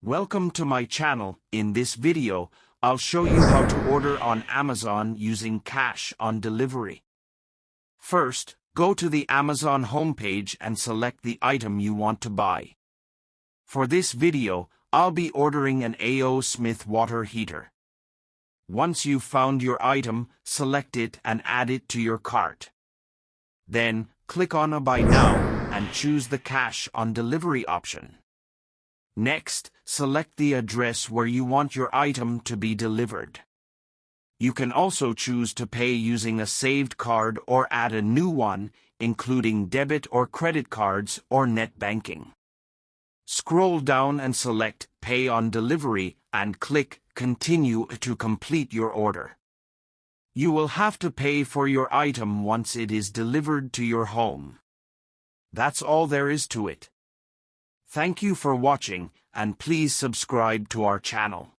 Welcome to my channel. In this video, I'll show you how to order on Amazon using cash on delivery. First, go to the Amazon homepage and select the item you want to buy. For this video, I'll be ordering an A.O. Smith water heater. Once you've found your item, select it and add it to your cart. Then, click on a Buy Now and choose the cash on delivery option. Next, select the address where you want your item to be delivered. You can also choose to pay using a saved card or add a new one, including debit or credit cards or net banking. Scroll down and select Pay on Delivery and click Continue to complete your order. You will have to pay for your item once it is delivered to your home. That's all there is to it. Thank you for watching, and please subscribe to our channel.